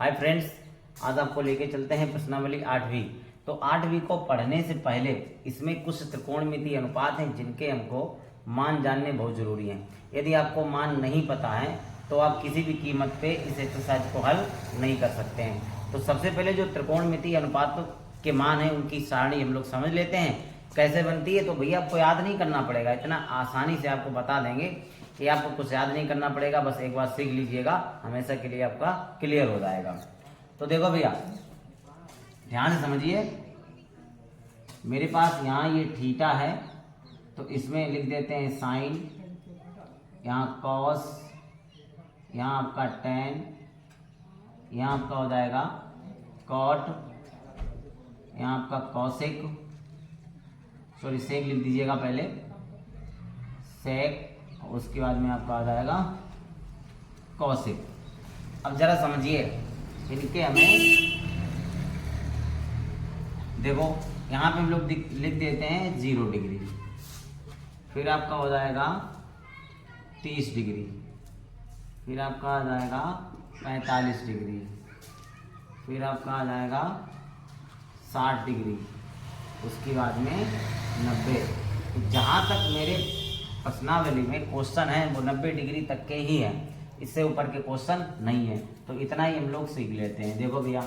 Hi friends, आज आपको लेके चलते हैं प्रश्नावली 8वीं। तो 8वीं को पढ़ने से पहले इसमें कुछ त्रिकोणमितीय अनुपात हैं जिनके हमको मान जानने बहुत जरूरी हैं। यदि आपको मान नहीं पता है तो आप किसी भी कीमत पे इस एक्सरसाइज को हल नहीं कर सकते हैं। तो सबसे पहले जो त्रिकोणमितीय अनुपात के मान है उनकी सारणी हम लोग समझ लेते हैं कैसे बनती है। तो भैया आपको याद नहीं करना पड़ेगा, इतना आसानी से आपको बता देंगे कि आपको कुछ याद नहीं करना पड़ेगा, बस एक बार सीख लीजिएगा, हमेशा के लिए आपका क्लियर हो जाएगा। तो देखो भैया ध्यान से समझिए, मेरे पास यहाँ ये थीटा है तो इसमें लिख देते हैं साइन, यहाँ कॉस, यहाँ आपका टेन, यहाँ आपका हो जाएगा कॉट, यहाँ आपका कॉसेक, सॉरी सेक लिख दीजिएगा पहले, सेक, उसके बाद में आपका आ जाएगा कॉसेक। अब जरा समझिए इनके हमें देखो यहाँ पे हम लोग लिख देते हैं 0 डिग्री, फिर आपका हो जाएगा 30 डिग्री, फिर आपका आ जाएगा 45 डिग्री, फिर आपका आ जाएगा 60 डिग्री, उसके बाद में 90। जहाँ तक मेरे प्रश्नावली में क्वेश्चन है वो 90 डिग्री तक के ही हैं, इससे ऊपर के क्वेश्चन नहीं है। तो इतना ही हम लोग सीख लेते हैं। देखो भैया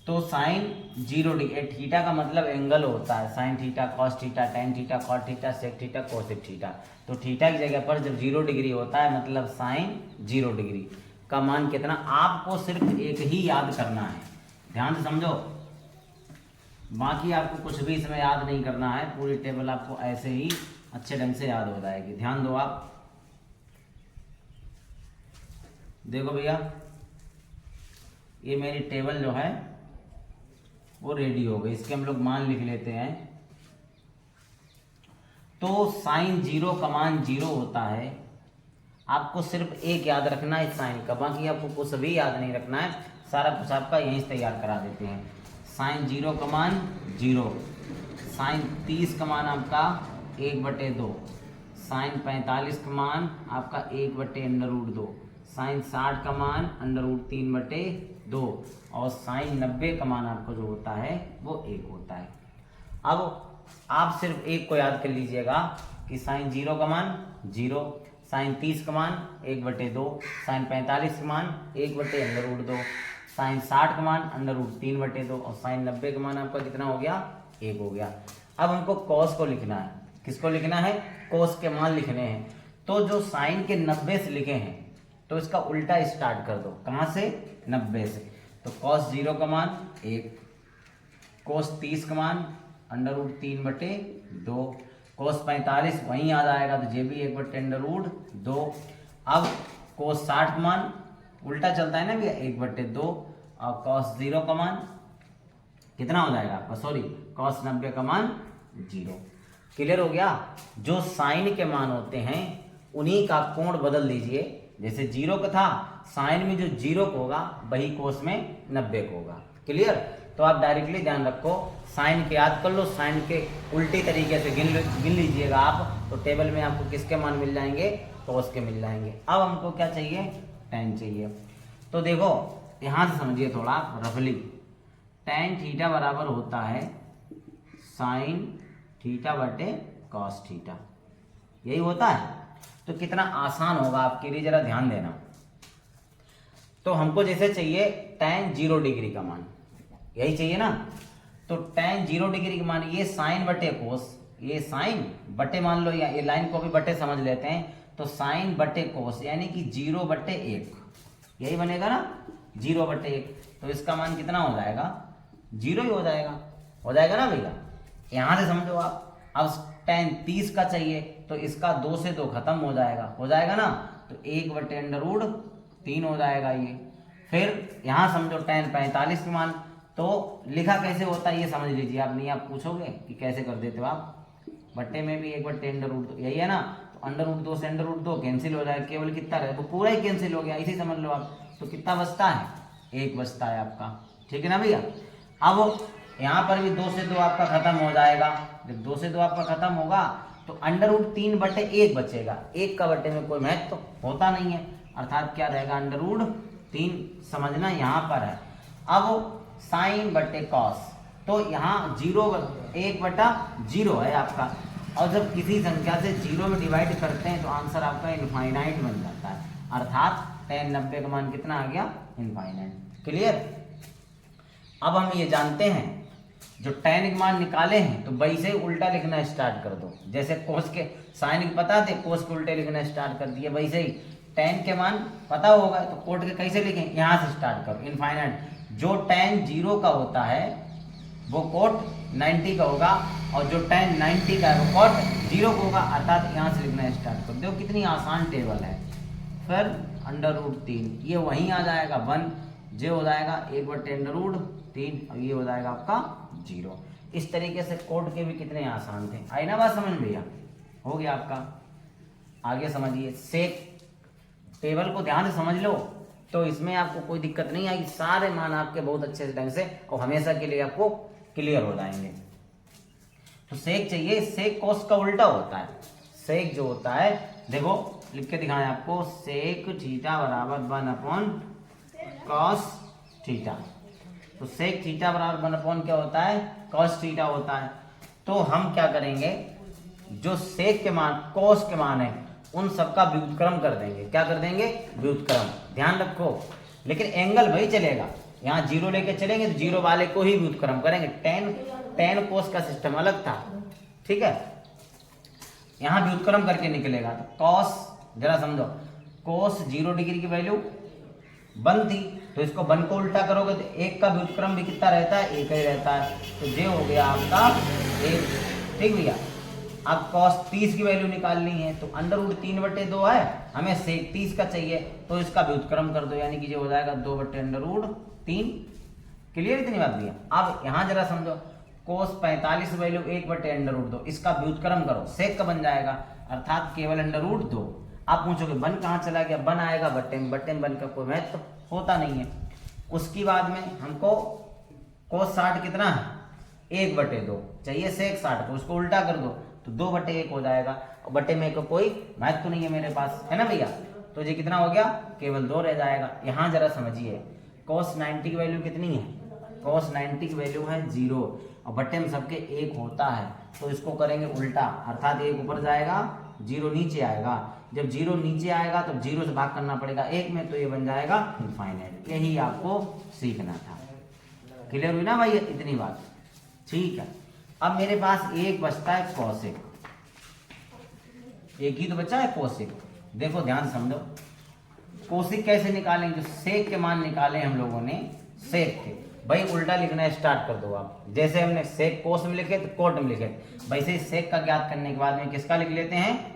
तो साइन 0 डिग्री, थीटा का मतलब एंगल होता है, sine theta, cos theta, tan theta, cot theta, sec theta, cosec theta. तो थीटा की जगह पर जब 0 डिग्री होता है मतलब साइन 0 डिग्री का मान कितना, आपको सिर्फ एक ही याद करना है। ध्यान से समझो, बाकी आपको कुछ भी इसमें याद नहीं करना है, पूरी टेबल आपको ऐसे ही अच्छे ढंग से याद हो जाएगी। ध्यान दो आप, देखो भैया ये मेरी टेबल जो है वो रेडी हो गई, इसके हम लोग मान लिख लेते हैं। तो साइन 0 का मान 0 होता है, आपको सिर्फ एक याद रखना है साइन का, बाकी आपको कुछ भी याद नहीं रखना है, सारा कुछ आपका यहीं से तैयार करा देते हैं। साइन 0 का मान 0, साइन 30 का मान आपका 1/2, साइन 45 का मान आपका 1/√2, साइन 60 का मान √3/2 और साइन 90 का मान आपको जो होता है वो 1 होता है। अब आप सिर्फ एक को याद कर लीजिएगा कि साइन 0 का मान 0, साइन 30 का मान 1/2, साइन 45 का मान 1/√2, साइन 60 का मान √3/2 और साइन 90 का मान आपका कितना हो गया, 1 हो गया। अब हमको कॉस को लिखना है, किसको लिखना है, कॉस के मान लिखने हैं। तो जो साइन के 90 से लिखे हैं तो इसका उल्टा स्टार्ट कर दो, कहां से, 90 से। तो कॉस 0 का मान 1, कॉस 30 का मान √3/2, कॉस 45 वहीं आ जाएगा तो ये भी 1/√2। अब कॉस 60 का मान उल्टा चलता है ना भैया, 1/2 और कॉस 0 का मान कितना हो जाएगा आपका, सॉरी कॉस 90 का मान 0। क्लियर हो गया। जो साइन के मान होते हैं उन्हीं का कोण बदल दीजिए, जैसे 0 का था साइन में जो 0 को होगा वही कोस में 90 को होगा। क्लियर। तो आप डायरेक्टली ध्यान रखो, साइन के याद कर लो, साइन के उल्टी तरीके से गिन लीजिएगा आप, तो टेबल में आपको किसके मान मिल जाएंगे, कॉस के मिल जाएंगे। अब हमको क्या चाहिए, टेन चाहिए। तो देखो यहां से समझिए थोड़ा रफली, टेन थीटा बराबर होता है साइन थीटा बटे कॉस थीटा, यही होता है। तो कितना आसान होगा आपके लिए, जरा ध्यान देना। तो हमको जैसे चाहिए tan 0 डिग्री का मान, यही चाहिए ना। तो tan 0 डिग्री का मान ये साइन बटे कोस, ये साइन बटे मान लो, या ये लाइन को भी बटे समझ लेते हैं, तो साइन बटे कोस यानी कि 0/1, यही बनेगा ना 0/1। तो इसका मान कितना हो जाएगा, 0 ही हो जाएगा ना भैया। यहां से समझो आप। अब tan 30 का चाहिए तो इसका 2 से 2 खत्म हो जाएगा ना, तो 1/√3 हो जाएगा ये। फिर यहां समझो tan 45 का मान, तो लिखा कैसे होता है ये समझ लीजिए आप, नहीं आप पूछोगे कि कैसे कर देते हो आप, बट्टे में भी 1/√2 यही है ना, तो √2 से √2 कैंसिल हो जाएगा, केवल कितना रहे, वो पूरा ही कैंसिल हो गया, इसी समझ लो आप। तो कितना बचता है, 1 बचता है आपका, ठीक है ना भैया। अब यहाँ पर भी 2 से 2 आपका खत्म हो जाएगा, जब 2 से 2 आपका खत्म होगा तो √3/1 बचेगा, 1 का बटे में कोई महत्व तो होता नहीं है, अर्थात क्या रहेगा √3 समझना यहाँ पर है। अब साइन बटे कॉस, तो यहाँ 1/0 है आपका, और जब किसी संख्या से 0 में डिवाइड करते हैं तो आंसर आपका इनफाइनाइट बन जाता है, अर्थात tan 90 का मान कितना आ गया, इनफाइनाइट। क्लियर। अब हम ये जानते हैं जो tan के मान निकाले हैं तो वही से उल्टा लिखना स्टार्ट कर दो, जैसे कोस के साइन के पता थे, कोस के उल्टे लिखना स्टार्ट कर दिए, वैसे ही tan के मान पता होगा तो कोट के कैसे लिखें, यहाँ से स्टार्ट करो इनफाइनाइट। जो tan 0 का होता है वो कोट 90 का होगा, और जो tan 90 का है वो कोट 0 का होगा, अर्थात यहाँ से लिखना स्टार्ट कर दो। कितनी आसान टेबल है। फिर √3 ये वहीं आ जाएगा 1, जे हो जाएगा 1/√3, और ये हो जाएगा आपका 0। इस तरीके से कोट के भी कितने आसान थे। आई ना बात समझ भैया, हो गया आपका। आगे समझिए, सेक टेबल को ध्यान से समझ लो तो इसमें आपको कोई दिक्कत नहीं आएगी, सारे मान आपके बहुत अच्छे ढंग से और हमेशा के लिए आपको क्लियर हो जाएंगे। तो सेक चाहिए, सेक कॉस का उल्टा होता है। सेक जो होता है, देखो लिख के दिखाएं आपको, सेक थीटा बराबर 1/cos थीटा। तो सेक थीटा बराबर 1 क्या होता है, cos थीटा होता है। तो हम क्या करेंगे, जो सेक के मान, कॉस के मान है, उन सबका व्युत्क्रम कर देंगे। क्या कर देंगे, व्युत्क्रम। ध्यान रखो, लेकिन एंगल वही चलेगा, यहाँ 0 लेके चलेंगे तो 0 वाले को ही व्युत्क्रम करेंगे। tan कोस का सिस्टम अलग था, ठीक है, यहाँ व्युत्क्रम करके निकलेगा। तो कॉस, जरा समझो, कोस 0 डिग्री की वैल्यू 1 थी, तो इसको 1 को उल्टा करोगे तो 1 का व्युत्क्रम भी कितना रहता है, 1 ही रहता है, तो ये हो गया आपका 1। ठीक भैया। अब cos 30 की वैल्यू निकालनी है, तो √3/2 है, हमें सेक 30 का चाहिए, तो इसका व्युत्क्रम कर दो, यानी कि ये हो जाएगा 2/√3। क्लियर इतनी बात भैया। अब यहाँ जरा समझो, cos 45 वैल्यू 1/√2, इसका व्युत्क्रम करो, सेक का बन जाएगा, अर्थात केवल √2। आप पूछोगे 1 कहाँ चला गया, 1 आएगा बट्टे में, बट्टे में 1 का कोई महत्व होता नहीं है। उसके बाद में हमको cos 60 कितना है, 1/2 चाहिए, सेक 60 को उसको उल्टा कर दो तो 2/1 हो जाएगा, और बट्टे में को कोई महत्व नहीं है मेरे पास, है ना भैया। तो ये कितना हो गया, केवल 2 रह जाएगा। यहाँ जरा समझिए, cos 90 की वैल्यू कितनी है, cos 90 की वैल्यू है 0, और बट्टे में सबके 1 होता है, तो इसको करेंगे उल्टा, अर्थात 1 ऊपर जाएगा, 0 नीचे आएगा। जब 0 नीचे आएगा तो 0 से भाग करना पड़ेगा 1 में, तो ये बन जाएगा इनफाइनाइट। यही आपको सीखना था। क्लियर हुई ना भाई इतनी बात, ठीक है। अब मेरे पास एक बचता है कॉसेक, एक ही तो बचा है कोसेक। देखो ध्यान समझो, कोसेक कैसे निकालेंगे, जो सेक के मान निकाले हम लोगों ने सेक के, भाई उल्टा लिखना स्टार्ट कर दो आप। जैसे हमने सेक कोस में लिखे तो कोट में लिखे, वैसे ही सेक का ज्ञात करने के बाद में किसका लिख लेते हैं,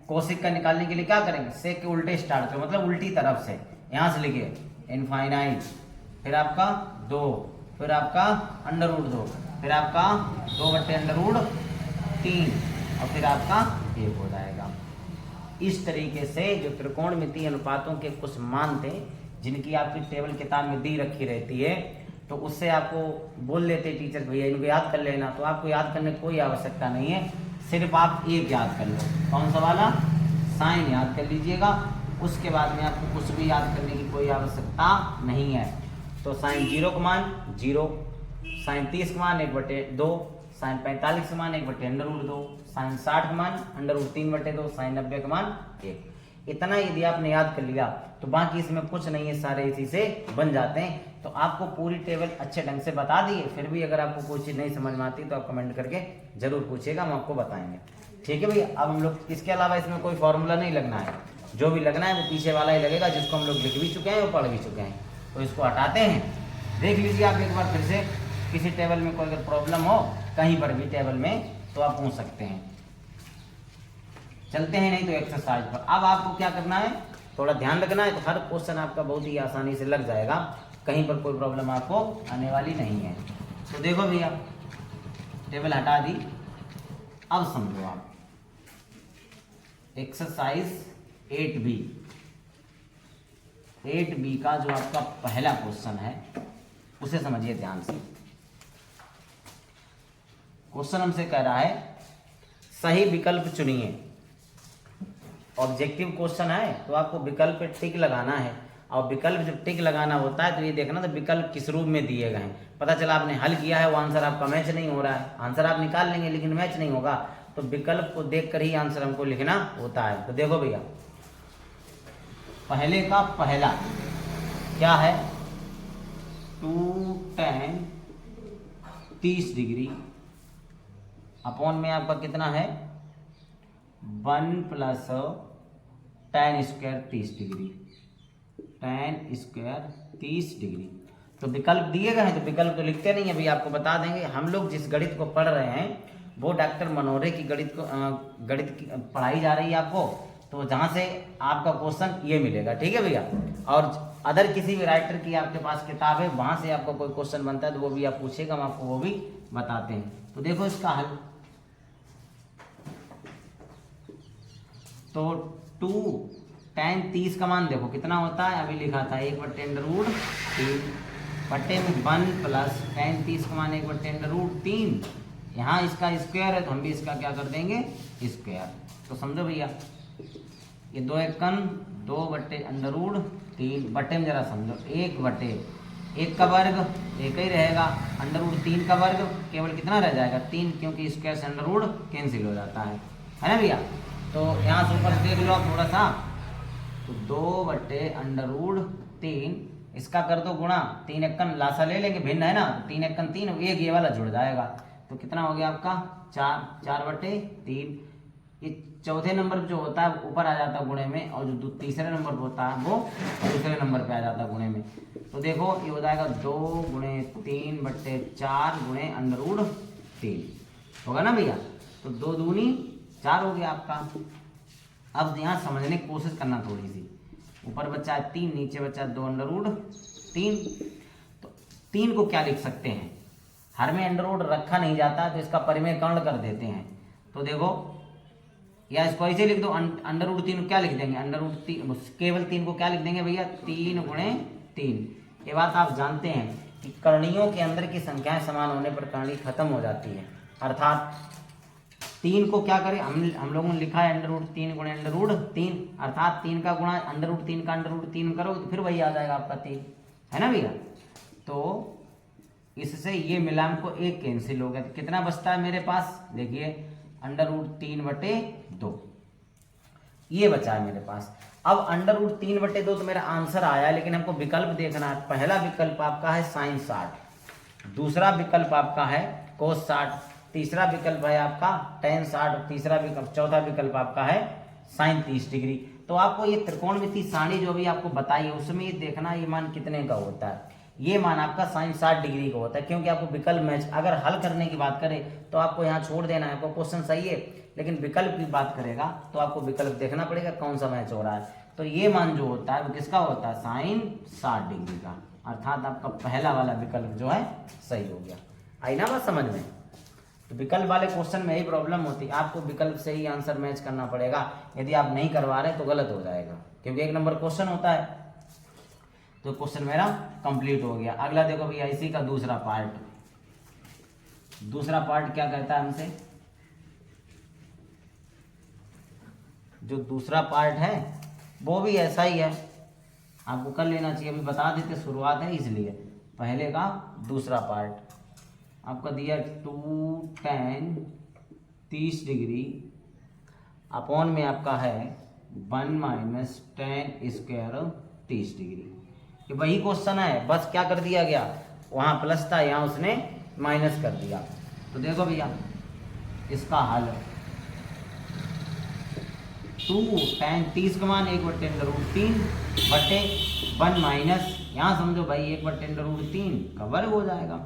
कोसेक का निकालने के लिए क्या करेंगे, सेक के उल्टे स्टार्ट करो, मतलब उल्टी तरफ से। यहाँ से लिखिए इनफाइनाइट, फिर आपका 2, फिर आपका √2, फिर आपका 2/√3, और फिर आपका 1 हो जाएगा। इस तरीके से जो त्रिकोणमितीय अनुपातों के कुछ मान थे, जिनकी आपकी टेबल किताब में दी रखी रहती है, तो उससे आपको बोल लेते टीचर भैया इनको याद कर लेना, तो आपको याद करने की कोई आवश्यकता नहीं है, सिर्फ आप एक याद कर लो। कौन सा वाला, साइन याद कर लीजिएगा, उसके बाद में आपको कुछ भी याद करने की कोई आवश्यकता नहीं है। तो साइन 0 का मान 0, साइन 30 का मान 1/2, साइन 45 का मान 1/√2, साइन 60 का मान √3/2, साइन 90 का मान 1। इतना यदि आपने याद कर लिया तो बाकी इसमें कुछ नहीं है, सारे इसी से बन जाते हैं। तो आपको पूरी टेबल अच्छे ढंग से बता दिए, फिर भी अगर आपको कोई चीज़ नहीं समझ में आती तो आप कमेंट करके जरूर पूछिएगा, हम आपको बताएंगे। ठीक है भैया। अब हम लोग इसके अलावा इसमें कोई फॉर्मूला नहीं लगना है, जो भी लगना है वो पीछे वाला ही लगेगा, जिसको हम लोग लिख भी चुके हैं और पढ़ भी चुके हैं। तो इसको हटाते हैं, देख लीजिए आप एक बार फिर से, किसी टेबल में कोई अगर प्रॉब्लम हो कहीं पर भी टेबल में तो आप पूछ सकते हैं। चलते हैं नहीं तो एक्सरसाइज पर। अब आपको क्या करना है, थोड़ा ध्यान रखना है, तो हर क्वेश्चन आपका बहुत ही आसानी से लग जाएगा, कहीं पर कोई प्रॉब्लम आपको आने वाली नहीं है। तो देखो भैया, टेबल हटा दी, अब समझो आप एक्सरसाइज 8B का जो आपका पहला क्वेश्चन है उसे समझिए ध्यान से। क्वेश्चन हमसे कह रहा है सही विकल्प चुनिए। ऑब्जेक्टिव क्वेश्चन है तो आपको विकल्प पे टिक लगाना है, और विकल्प जब टिक लगाना होता है तो ये देखना तो विकल्प किस रूप में दिए गए हैं। पता चला आपने हल किया है, वो आंसर आपका मैच नहीं हो रहा है, आंसर आप निकाल लेंगे लेकिन मैच नहीं होगा, तो विकल्प को देख कर ही आंसर हमको लिखना होता है। तो देखो भैया, पहले का पहला क्या है, 2 tan 30 डिग्री अपॉन में आपका कितना है 1 plus tan square 30 degree, tan square 30 degree. तो विकल्प दिए गए हैं तो विकल्प तो लिखते नहीं है भैया, आपको बता देंगे। हम लोग जिस गणित को पढ़ रहे हैं वो डॉक्टर मनोरे की गणित की पढ़ाई जा रही है आपको, तो जहाँ से आपका क्वेश्चन ये मिलेगा, ठीक है भैया। और अदर किसी भी राइटर की आपके पास किताब है, वहाँ से आपको कोई क्वेश्चन बनता है तो वो भी आप पूछेगा, हम आपको वो भी बताते हैं। तो देखो इसका हल, तो 2 tan 30 का मान देखो कितना होता है, अभी लिखा था 1/√3 बटे में 1 प्लस tan 30 का मान 1/√3, यहाँ इसका स्क्वायर है तो हम भी इसका क्या कर देंगे स्क्वायर। तो समझो भैया, ये 2 एकम 2/√3 बटे में जरा समझो 1/1 का वर्ग एक ही रहेगा, √3 का वर्ग केवल कितना रह जाएगा 3, क्योंकि स्क्वायर से अंडर कैंसिल हो जाता है ना भैया। तो यहाँ से ऊपर देख लो थोड़ा सा, तो 2/√3 इसका कर दो गुणा, 3 एकम लासा ले लेंगे, भिन्न है ना, 3 एकम 3, एक ये वाला जुड़ जाएगा, तो कितना हो गया आपका 4/3। ये चौथे नंबर जो होता है ऊपर आ जाता है गुणे में, और जो तीसरे नंबर पर होता है वो दूसरे नंबर पे आ जाता है गुणे में। तो देखो ये हो जाएगा 2 × 3/4 गुणे √3 होगा ना भैया, तो 2 दूनी 4 हो गया आपका। अब यहाँ समझने की कोशिश करना थोड़ी सी, ऊपर बच्चा है 3, नीचे बच्चा है 2/3। तो 3 को क्या लिख सकते हैं, हर में अंडर रखा नहीं जाता तो इसका परिमेय कर्ण कर देते हैं। तो देखो या इसको ऐसे लिख दो, √3 क्या लिख देंगे, √3 केवल 3 को क्या लिख देंगे भैया 3 × 3। ये बात आप जानते हैं कि करणियों के अंदर की संख्याएं समान होने पर करणी खत्म हो जाती है, अर्थात 3 को क्या करें, हम लोगों ने लिखा है √3 × √3, अर्थात 3 का गुणा √3 का √3 करो तो फिर वही आ जाएगा आपका 3, है ना भैया। तो इससे ये मिलान को 1 कैंसिल हो गया, तो कितना बचता है मेरे पास, देखिए √3/2 ये बचा है मेरे पास। अब √3/2 तो मेरा आंसर आया, लेकिन हमको विकल्प देखना है। पहला विकल्प आपका है sin 60, दूसरा विकल्प आपका है cos 60, तीसरा विकल्प है आपका tan 60, तीसरा विकल्प, चौथा विकल्प आपका है sin 30 डिग्री। तो आपको ये त्रिकोणमिति सारणी जो भी आपको बताई है उसमें ये देखना ये मान कितने का होता है, ये मान आपका sin 60 डिग्री का होता है, क्योंकि आपको विकल्प मैच, अगर हल करने की बात करें तो आपको यहाँ छोड़ देना है, आपको क्वेश्चन सही है, लेकिन विकल्प की बात करेगा तो आपको विकल्प देखना पड़ेगा कौन सा मैच हो रहा है। तो ये मान जो होता है वो किसका होता है sin 60 डिग्री का, अर्थात आपका पहला वाला विकल्प जो है सही हो गया। आई ना बात समझ में। तो विकल्प वाले क्वेश्चन में यही प्रॉब्लम होती है, आपको विकल्प से ही आंसर मैच करना पड़ेगा, यदि आप नहीं करवा रहे तो गलत हो जाएगा, क्योंकि 1 नंबर क्वेश्चन होता है। तो क्वेश्चन मेरा कंप्लीट हो गया। अगला देखो भैया इसी का दूसरा पार्ट, दूसरा पार्ट क्या कहता है हमसे, जो दूसरा पार्ट है वो भी ऐसा ही है, आपको कर लेना चाहिए, अभी बता देते शुरुआत है इसलिए। पहले का दूसरा पार्ट आपका दिया 2 tan 30 डिग्री अपॉन में आपका है 1 - tan स्क्वायर 30 डिग्री। ये वही क्वेश्चन है, बस क्या कर दिया गया, वहाँ प्लस था यहाँ उसने माइनस कर दिया। तो देखो भैया इसका हल, 2 tan 30 का मान 1/√3 बटे 1 माइनस, यहाँ समझो भाई 1/√3 का वर्ग हो जाएगा।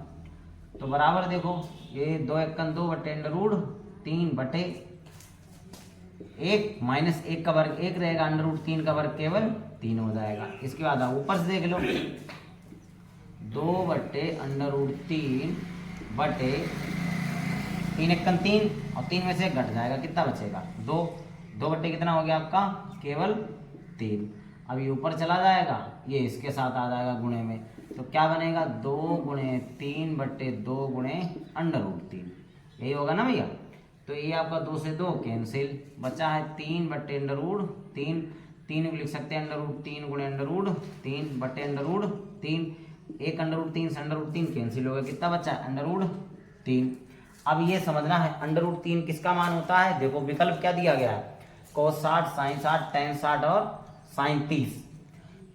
तो बराबर देखो ये 2 एकम 2/√3 बटे 1 माइनस 1 का वर्ग 1 रहेगा, √3 का वर्ग केवल 3 हो जाएगा। इसके बाद ऊपर से देख लो 2/√3 बटे 3 एकम 3, और 3 में से 1 घट जाएगा, कितना बचेगा 2, 2 बटे कितना हो गया आपका केवल 3। अब ये ऊपर चला जाएगा, ये इसके साथ आ जाएगा गुणे में, तो क्या बनेगा 2 × 3/2 × √3, यही होगा ना भैया। तो ये आपका 2 से 2 कैंसिल, बचा है 3 बटे अंडर रूट 3, 3 को लिख सकते हैं अंडर रूट 3 गुणे अंडर रूट 3 बटे अंडर रूट 3, एक अंडर रूट 3 से अंडर रूट 3 कैंसिल हो गया, कितना बचा है अंडर रूट 3। अब ये समझना है अंडर रूट 3 किसका मान होता है, देखो विकल्प क्या दिया गया है, cos 60 sin 60 tan 60 और sin 30।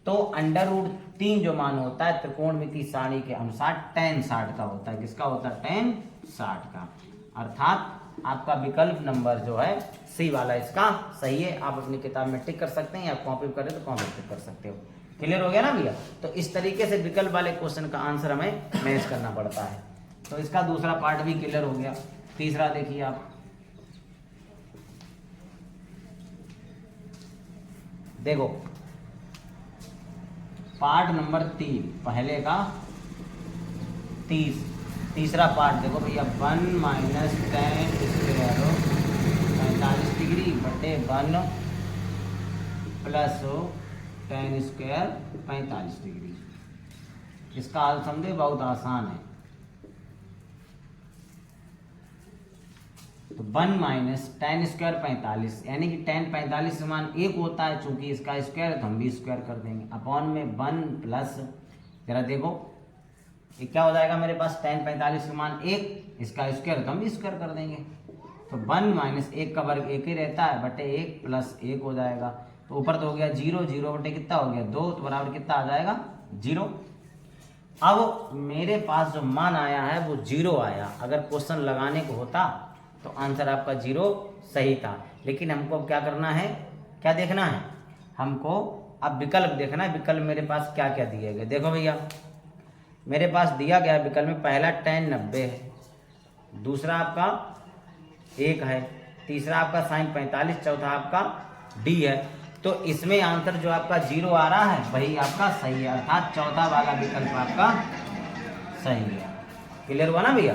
तो अंडर रूट 3 जो मान होता है त्रिकोणमिति सारणी के अनुसार tan 60 का होता है, किसका होता है tan 60 का, अर्थात आपका विकल्प नंबर जो है सी वाला इसका सही है। आप अपनी किताब में टिक कर सकते हैं या कॉपी करें तो कॉपी टिक कर सकते हो। क्लियर हो गया ना भैया। तो इस तरीके से विकल्प वाले क्वेश्चन का आंसर हमें मैच करना पड़ता है। तो इसका दूसरा पार्ट भी क्लियर हो गया। तीसरा देखिए आप, देखो पार्ट नंबर 3 पहले का तीसरा पार्ट देखो भैया, 1 माइनस tan स्क्वायर 45 डिग्री बटे 1 प्लस tan स्क्वायर 45 डिग्री। इसका हल समझे, बहुत आसान है। तो 1 माइनस tan स्क्वायर 45, यानी कि tan 45 का मान 1 होता है, चूंकि इसका स्क्वायर है तो हम भी स्क्वायर कर देंगे, अपॉन में 1 प्लस, जरा देखो ये क्या हो जाएगा मेरे पास, tan 45 का मान 1, इसका स्क्वायर है तो हम भी स्क्वायर कर देंगे। तो 1 माइनस 1 का वर्ग 1 ही रहता है, बटे 1 प्लस 1 हो जाएगा। तो ऊपर तो हो गया 0, 0 बटे कितना हो गया 2, तो बराबर कितना आ जाएगा 0। अब मेरे पास जो मान आया है वो 0 आया। अगर क्वेश्चन लगाने को होता तो आंसर आपका 0 सही था, लेकिन हमको क्या करना है, क्या देखना है हमको, अब विकल्प देखना है। विकल्प मेरे पास क्या क्या दिए गए, देखो भैया मेरे पास दिया गया विकल्प में पहला tan 90 है, दूसरा आपका 1 है, तीसरा आपका sin 45, चौथा आपका D है। तो इसमें आंसर जो आपका 0 आ रहा है वही आपका सही है, अर्थात चौथा वाला विकल्प आपका सही है। क्लियर हुआ ना भैया।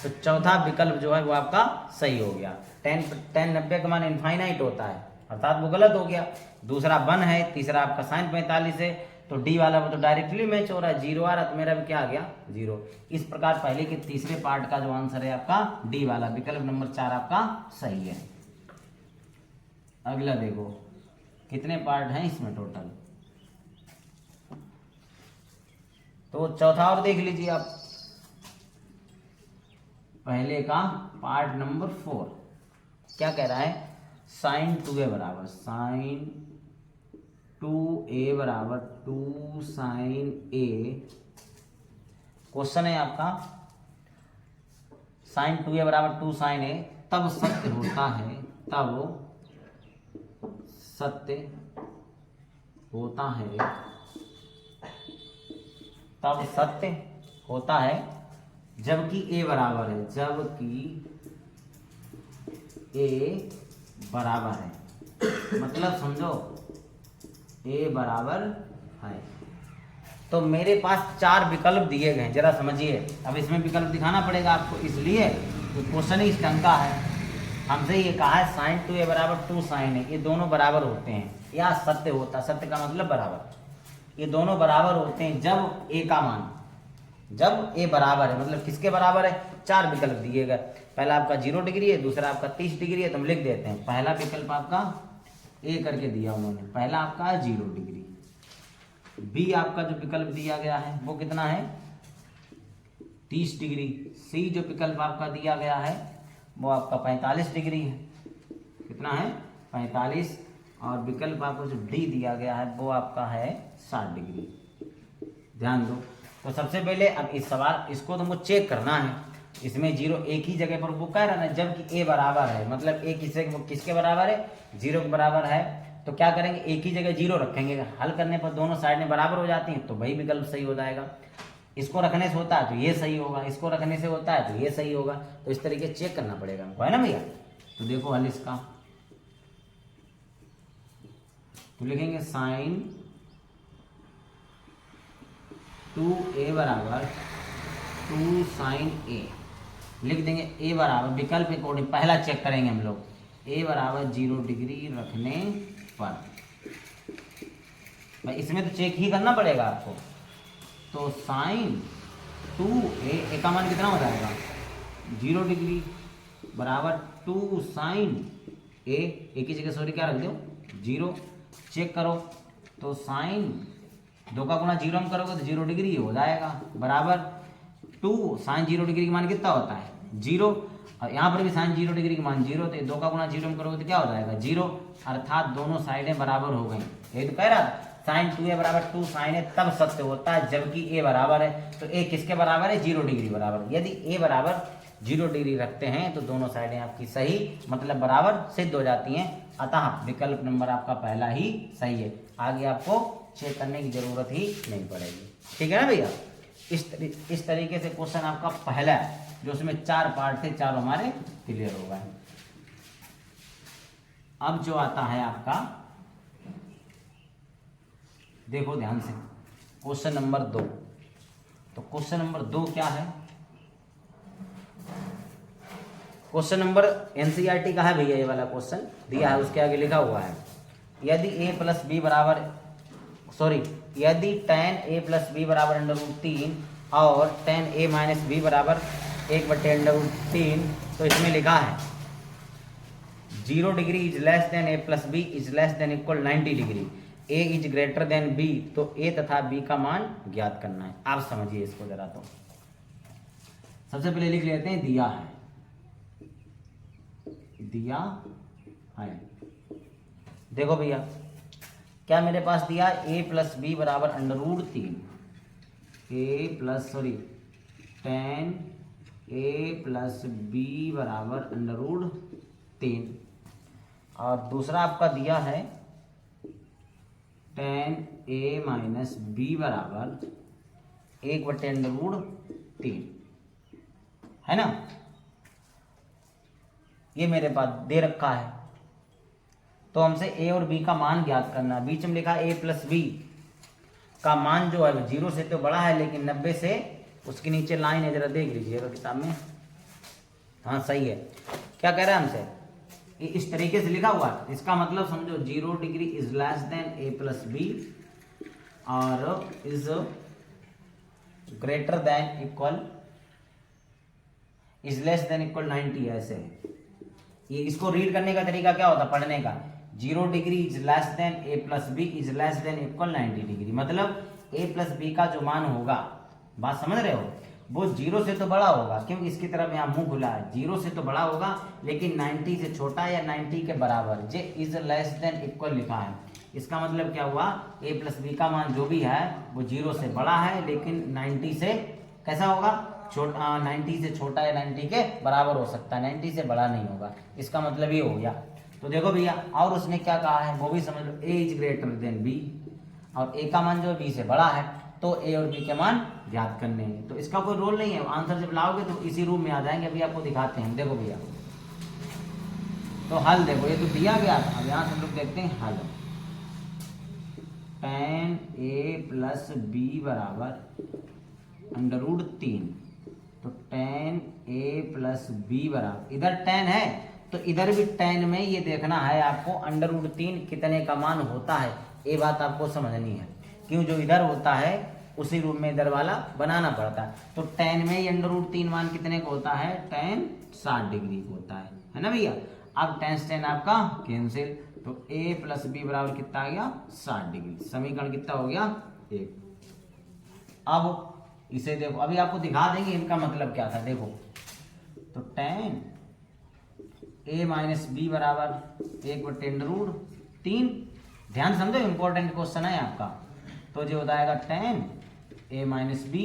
तो चौथा विकल्प जो है वो आपका सही हो गया। tan 90 का मान इनफाइनाइट होता है, अर्थात वो गलत हो गया। दूसरा 1 है, तीसरा आपका sin 45 है, तो डी वाला वो तो डायरेक्टली मैच हो रहा है, 0 आ रहा, तो मेरा भी क्या आ गया 0। इस प्रकार पहले के तीसरे पार्ट का जो आंसर है आपका डी वाला, विकल्प नंबर 4 आपका सही है। अगला देखो कितने पार्ट हैं इसमें टोटल, तो चौथा और देख लीजिए आप। पहले का पार्ट नंबर 4 क्या कह रहा है, sin 2a बराबर sin 2a बराबर 2 sin a। क्वेश्चन है आपका sin 2a बराबर 2 sin a तब सत्य होता है, तब सत्य होता है, तब सत्य होता है जबकि a बराबर है, जबकि a बराबर है, मतलब समझो a बराबर है। तो मेरे पास 4 विकल्प दिए गए हैं, जरा समझिए। अब इसमें विकल्प दिखाना पड़ेगा आपको, इसलिए तो क्वेश्चन ही इस ढंग का है। हमसे ये कहा है sin 2a बराबर 2 sin a, ये दोनों बराबर होते हैं या सत्य होता, सत्य का मतलब बराबर, ये दोनों बराबर होते हैं जब a का मान, जब a बराबर है, मतलब किसके बराबर है, 4 विकल्प दिए गए। पहला आपका 0 डिग्री है, दूसरा आपका 30 डिग्री है, तो हम लिख देते हैं पहला विकल्प आपका a करके दिया उन्होंने, पहला आपका है 0 डिग्री। b आपका जो विकल्प दिया गया है वो कितना है 30 डिग्री। c जो विकल्प आपका दिया गया है वो आपका 45 डिग्री है, कितना है 45। और विकल्प आपको जो d दिया गया है वो आपका है 60 डिग्री। ध्यान दो। तो सबसे पहले अब इस सवाल इसको तुमको चेक करना है, इसमें 0 एक ही जगह पर वो कह रहा है जबकि a बराबर है, मतलब a किसके बराबर है 0 के बराबर है। तो क्या करेंगे, एक ही जगह 0 रखेंगे, हल करने पर दोनों साइड में बराबर हो जाती हैं तो वही विकल्प सही हो जाएगा। इसको रखने से होता है तो ये सही होगा, इसको रखने से होता है तो ये सही होगा। तो इस तरीके चेक करना पड़ेगा हमको, है ना भैया। तो देखो हल इसका, तो लिखेंगे sin 2a बराबर 2 sin a, लिख देंगे a बराबर विकल्प अकॉर्डिंग, पहला चेक करेंगे हम लोग, a बराबर 0 डिग्री रखने पर, भाई इसमें तो चेक ही करना पड़ेगा आपको। तो sin 2a का मान कितना हो जाएगा 0 डिग्री बराबर 2 साइन ए, एक ही जगह सॉरी क्या रख दो 0, चेक करो तो साइन 2 का गुना 0 हम करोगे तो 0 डिग्री हो जाएगा, बराबर 2 साइन 0 डिग्री का मान कितना होता है 0, और यहाँ पर भी साइन 0 डिग्री का मान 0, तो 2 का गुना 0 हम करोगे तो क्या हो जाएगा 0, अर्थात दोनों साइडें बराबर हो गई। ये तो कह रहा था साइन 2a बराबर 2 साइन ए तब सत्य होता है जबकि a बराबर है, तो a किसके बराबर है 0 डिग्री बराबर। यदि a बराबर 0 डिग्री रखते हैं तो दोनों साइडें आपकी सही मतलब बराबर सिद्ध हो जाती हैं, अतः विकल्प नंबर आपका पहला ही सही है। आगे आपको चेक करने की जरूरत ही नहीं पड़ेगी, ठीक है ना भैया। इस तरीके से क्वेश्चन आपका पहला है जो उसमें 4 पार्ट थे, 4 हमारे क्लियर हो गए। अब जो आता है आपका देखो ध्यान से क्वेश्चन नंबर 2। तो क्वेश्चन नंबर 2 क्या है, क्वेश्चन नंबर एनसीईआरटी का है भैया, ये वाला क्वेश्चन दिया है, उसके आगे लिखा हुआ है यदि a प्लस बी बराबर यदि tan a प्लस बी बराबर √3 और tan a माइनस बी बराबर 1/√3, तो इसमें लिखा है 0 degree is less than a plus B is less than equal 90 degree, a is greater than b, तो a तथा b का मान ज्ञात करना है। आप समझिए इसको जरा, तो सबसे पहले लिख लेते हैं दिया है देखो भैया क्या मेरे पास दिया a प्लस बी बराबर √3, tan a प्लस बी बराबर √3, और दूसरा आपका दिया है tan a माइनस बी बराबर 1/√3, है ना। ये मेरे पास दे रखा है, तो हमसे a और b का मान ज्ञात करना है। बीच में लिखा a प्लस बी का मान जो है 0 से तो बड़ा है लेकिन 90 से, उसके नीचे लाइन है जरा देख लीजिएगा किताब में, हाँ सही है। क्या कह रहा है हमसे, ये इस तरीके से लिखा हुआ है, इसका मतलब समझो 0 degree is less than a plus B और is greater than equal is less than equal 90, ऐसे है। ये इसको रीड करने का तरीका क्या होता है पढ़ने का, 0 degree is less than a plus B is less than equal 90 degree, मतलब a प्लस बी का जो मान होगा, बात समझ रहे हो, वो 0 से तो बड़ा होगा, क्योंकि इसकी तरफ यहाँ मुंह खुला है, 0 से तो बड़ा होगा लेकिन 90 से छोटा या 90 के बराबर, जे इज लेस देन इक्वल लिखा है। इसका मतलब क्या हुआ, a प्लस बी का मान जो भी है वो 0 से बड़ा है लेकिन 90 से कैसा होगा, छोटा, 90 से छोटा या 90 के बराबर हो सकता है, 90 से बड़ा नहीं होगा। इसका मतलब ये हो गया। तो देखो भैया, और उसने क्या कहा है वो भी समझ लो, a is greater than b, और a का मान जो b से बड़ा है, तो a और b के मान ज्ञात करने हैं। तो इसका कोई रोल नहीं है, आंसर जब लाओगे तो इसी रूम में आ जाएंगे। अभी आपको दिखाते हैं, देखो भैया, तो हल देखो, ये तो दिया गया था, अब यहाँ से हम लोग देखते हैं हल। tan a प्लस बी बराबर √3, तो tan a प्लस बी बराबर, इधर tan है तो इधर भी tan में ये देखना है आपको √3 कितने का मान होता है, ये बात आपको समझनी है। क्यों, जो इधर होता है उसी रूप में इधर वाला बनाना पड़ता है। तो tan में ये √3 मान कितने का होता है, tan 60 डिग्री का होता है ना भैया। अब tan आपका कैंसिल, तो a प्लस बी बराबर कितना आ गया 60 डिग्री, समीकरण कितना हो गया 1। अब इसे देखो, अभी आपको दिखा देंगे इनका मतलब क्या था। देखो तो tan a माइनस बी बराबर 1/√3, ध्यान समझो इंपॉर्टेंट क्वेश्चन है आपका। तो जो होता है tan a माइनस बी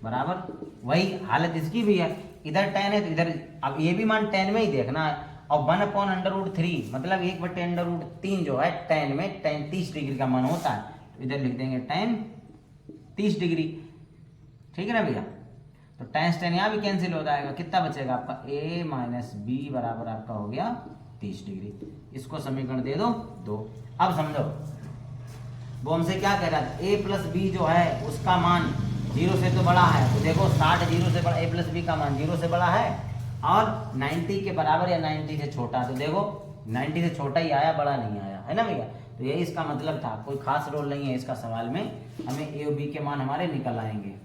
बराबर, वही हालत इसकी भी है, इधर tan है तो इधर, अब ये भी मान tan में ही देखना है, और 1/√3 मतलब 1/√3 जो है tan में, tan 30 डिग्री का मान होता है, तो इधर लिख देंगे tan 30 डिग्री, ठीक है ना भैया। तो tan यहाँ भी कैंसिल हो जाएगा, कितना बचेगा आपका a माइनस बी बराबर आपका हो गया 30 डिग्री। इसको समीकरण दे दो 2। अब समझो वो हमसे क्या कह रहा था, a प्लस बी जो है उसका मान 0 से तो बड़ा है, तो देखो 60 0 से बड़ा, a प्लस बी का मान 0 से बड़ा है और 90 के बराबर या 90 से छोटा, तो देखो 90 से छोटा ही आया, बड़ा नहीं आया, है ना भैया। तो यही इसका मतलब था, कोई खास रोल नहीं है इसका सवाल में, हमें a और b के मान हमारे निकल आएंगे।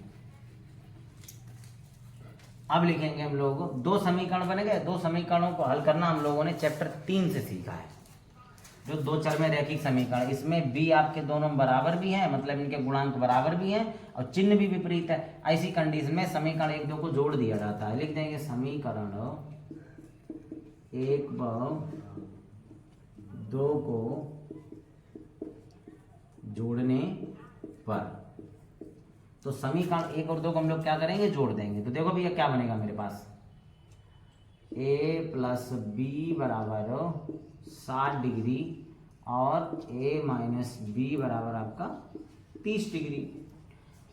अब लिखेंगे हम लोग, दो समीकरण बन गए। दो समीकरणों को हल करना हम लोगों ने चैप्टर 3 से सीखा है, जो दो चर में रैखिक समीकरण। इसमें बी आपके दोनों बराबर भी हैं, मतलब इनके गुणांक बराबर भी हैं और चिन्ह भी विपरीत है। ऐसी कंडीशन में समीकरण एक दो को जोड़ दिया जाता है। लिख देंगे समीकरण एक व दो को जोड़ने पर, तो समीकरण एक और दो को हम लोग क्या करेंगे, जोड़ देंगे। तो देखो भैया क्या बनेगा मेरे पास, a प्लस बी बराबर 60 डिग्री और a माइनस बी बराबर आपका 30 डिग्री।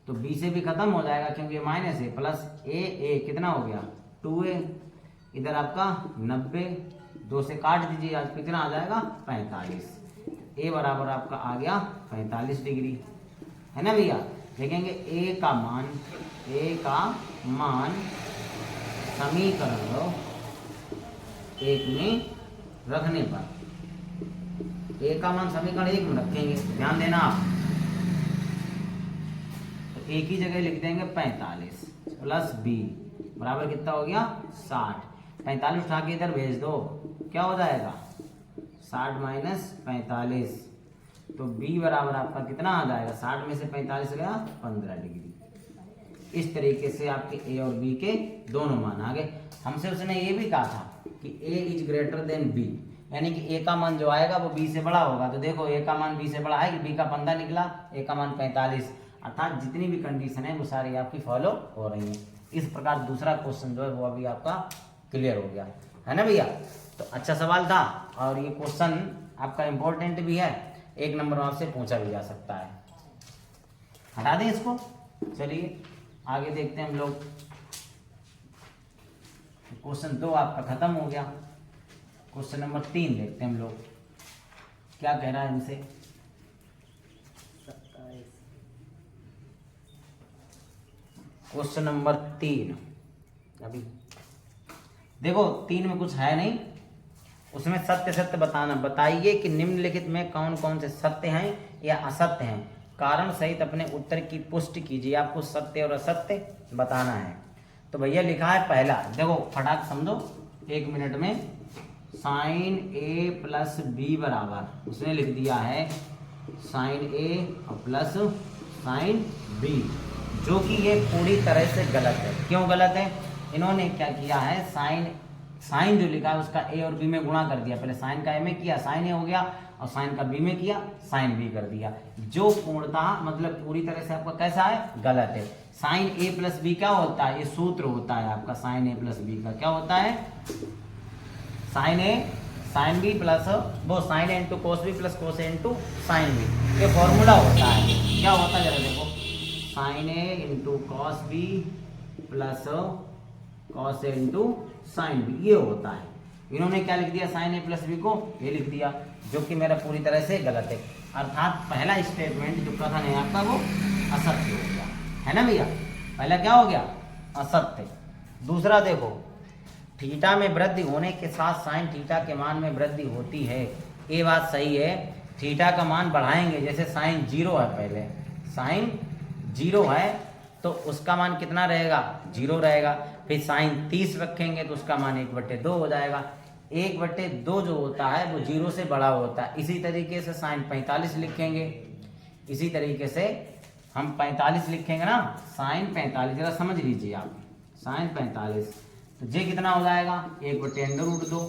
तो b से भी खत्म हो जाएगा क्योंकि माइनस है, प्लस a कितना हो गया 2a, इधर आपका 90, 2 से काट दीजिए, आज कितना आ जाएगा 45। a बराबर आपका आ गया 45 डिग्री, है ना भैया। देखेंगे a का मान समीकरण एक में रखने पर, a का मान समीकरण एक में रखेंगे, ध्यान देना आप। तो एक ही जगह लिख देंगे 45 प्लस b बराबर कितना हो गया 60। 45 उठा के इधर भेज दो, क्या हो जाएगा 60 माइनस 45, तो b बराबर आपका कितना आ जाएगा, 60 में से 45 गया 15 डिग्री। इस तरीके से आपके a और b के दोनों मान आ गए। हमसे उसने ये भी कहा था कि a is greater than b, यानी कि a का मान जो आएगा वो b से बड़ा होगा। तो देखो a का मान b से बड़ा है कि b का 15 निकला, a का मान 45, अर्थात जितनी भी कंडीशन है वो सारी आपकी फॉलो हो रही है। इस प्रकार दूसरा क्वेश्चन जो है वो अभी आपका क्लियर हो गया, है ना भैया। तो अच्छा सवाल था और ये क्वेश्चन आपका इम्पोर्टेंट भी है, एक नंबर आपसे पूछा भी जा सकता है। हटा दें इसको, चलिए आगे देखते हैं हम लोग। क्वेश्चन 2 आपका खत्म हो गया। क्वेश्चन नंबर 3 देखते हैं हम लोग, क्या कह रहा है इनसे। क्वेश्चन नंबर 3, अभी देखो 3 में कुछ है नहीं, उसमें सत्य सत्य बताना। बताइए कि निम्नलिखित में कौन कौन से सत्य हैं या असत्य हैं, कारण सहित अपने उत्तर की पुष्टि कीजिए। आपको सत्य और असत्य बताना है। तो भैया लिखा है पहला, देखो फटाक समझो 1 मिनट में, साइन a प्लस बी बराबर, उसने लिख दिया है साइन a और प्लस साइन b, जो कि ये पूरी तरह से गलत है। क्यों गलत है, इन्होंने क्या किया है, साइन जो लिखा है उसका a और b में गुणा कर दिया। पहले साइन का a में किया, साइन a हो गया, और साइन का b में किया, साइन b कर दिया, जो पूर्णतः मतलब पूरी तरह से आपका कैसा है, गलत है। साइन a प्लस बी क्या होता है, ये सूत्र होता है आपका साइन a प्लस बी का, क्या होता है sine a sine b plus वो sine a into cos B plus cos a into sine b, ये फॉर्मूला होता है। क्या होता है जरा देखो, sine a into cos B plus cos a into sine B, ये होता है। इन्होंने क्या लिख दिया, साइन a प्लस बी को ये लिख दिया, जो कि मेरा पूरी तरह से गलत है। अर्थात पहला स्टेटमेंट जो कथन है आपका वो असत्य हो गया, है ना भैया। पहला क्या हो गया, असत्य। दूसरा देखो, थीटा में वृद्धि होने के साथ साइन थीटा के मान में वृद्धि होती है, ये बात सही है। थीटा का मान बढ़ाएंगे, जैसे साइन 0 है, पहले साइन 0 है तो उसका मान कितना रहेगा, 0 रहेगा। फिर साइन 30 रखेंगे तो उसका मान 1/2 हो जाएगा। 1/2 जो होता है वो 0 से बड़ा होता है। इसी तरीके से साइन 45 लिखेंगे, इसी तरीके से हम 45 लिखेंगे ना, साइन 45, जरा समझ लीजिए आप, साइन 45 तो ये कितना हो जाएगा, 1/√2,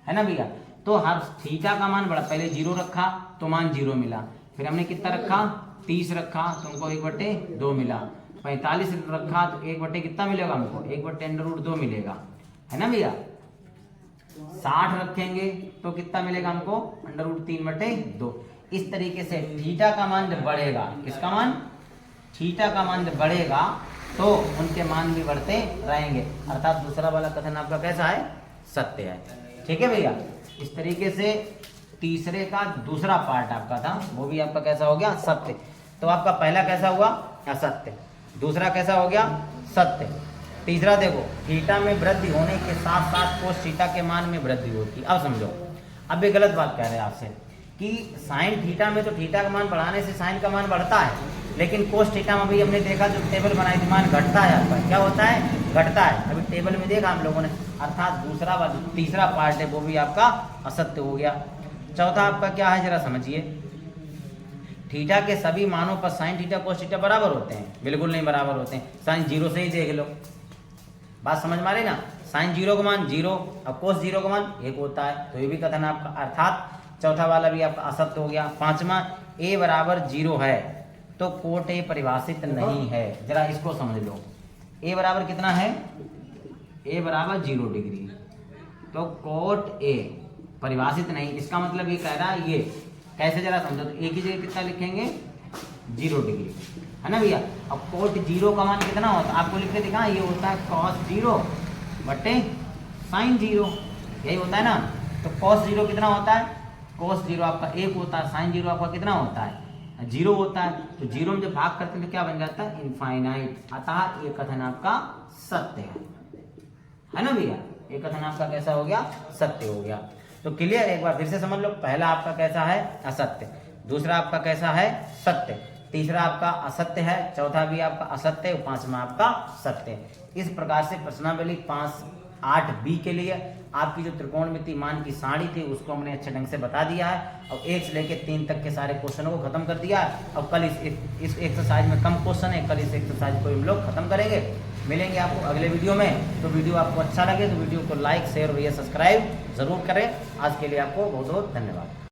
है ना भैया। तो हर थीटा का मान बढ़ा, पहले 0 रखा तो मान 0 मिला, फिर हमने कितना रखा 30 रखा तो हमको 1/2 मिला, 45 रखा तो 1 कितना मिलेगा हमको, 1/√2 मिलेगा, है ना भैया। 60 रखेंगे तो कितना मिलेगा हमको, √3/2। इस तरीके से थीटा का मान जब बढ़ेगा, किसका मान, थीटा का मान जब बढ़ेगा तो उनके मान भी बढ़ते रहेंगे। अर्थात दूसरा वाला कथन आपका कैसा है, सत्य है, ठीक है भैया। इस तरीके से तीसरे का दूसरा पार्ट आपका था, वो भी आपका कैसा हो गया, सत्य। तो आपका पहला कैसा हुआ, असत्य, दूसरा कैसा हो गया, सत्य। तीसरा देखो, थीटा में वृद्धि होने के साथ साथ कोस थीटा के मान में वृद्धि होती। अब समझो, अब ये गलत बात कह रहे हैं आपसे कि साइन थीटा में तो थीटा का मान बढ़ाने से साइन का मान बढ़ता है, लेकिन कोस थीटा में भी हमने देखा, जो टेबल बनाई थी, मान घटता है आपका। क्या होता है, घटता है, अभी टेबल में देखा हम लोगों ने, अर्थात तीसरा पार्ट है वो भी आपका असत्य हो गया। चौथा आपका क्या है जरा समझिए, थीटा के सभी मानों पर साइन थीटा कोस थीटा बराबर होते हैं, बिल्कुल नहीं बराबर होते हैं। साइन 0 से ही देख लो, बात समझ में आ रही ना, साइन 0 का मान 0 और कोस 0 का मान 1 होता है, तो ये भी कथन आपका, अर्थात चौथा वाला भी आपका असत्य हो गया। पांचवा, a बराबर 0 है तो कोट ए परिभाषित नहीं है, जरा इसको समझ लो, a बराबर कितना है, a बराबर 0 डिग्री, तो कोट ए परिभाषित नहीं, इसका मतलब ये कह रहा है, ये कैसे जरा समझो, तो a की जगह कितना लिखेंगे 0 डिग्री, है ना भैया। अब कोट 0 का मान कितना होता है, आपको लिख के दिखा, ये होता है कॉस 0 बटे साइन 0, यही होता है ना। तो कॉस 0 कितना होता है, कॉस 0 आपका 1 होता है, साइन 0 आपका कितना होता है 0 होता है, तो 0 में जब भाग करते हैं तो क्या बन जाता है इनफाइनाइट, अतः ये कथन आपका सत्य है ना भैया, ये कथन आपका कैसा हो गया, सत्य हो गया। तो क्लियर, एक बार फिर से समझ लो, पहला आपका कैसा है असत्य, दूसरा आपका कैसा है सत्य, तीसरा आपका असत्य है, चौथा भी आपका असत्य है, पांचवा आपका सत्य है। इस प्रकार से प्रश्नावली 5-8b के लिए आपकी जो त्रिकोणमिति मान की सारणी थी उसको हमने अच्छे ढंग से बता दिया है, और 1 से लेकर 3 तक के सारे क्वेश्चनों को खत्म कर दिया है। अब कल इस एक्सरसाइज में कम क्वेश्चन है, कल इस एक्सरसाइज को हम लोग खत्म करेंगे। मिलेंगे आपको अगले वीडियो में, तो वीडियो आपको अच्छा लगे तो वीडियो को लाइक शेयर और सब्सक्राइब जरूर करें। आज के लिए आपको बहुत बहुत धन्यवाद।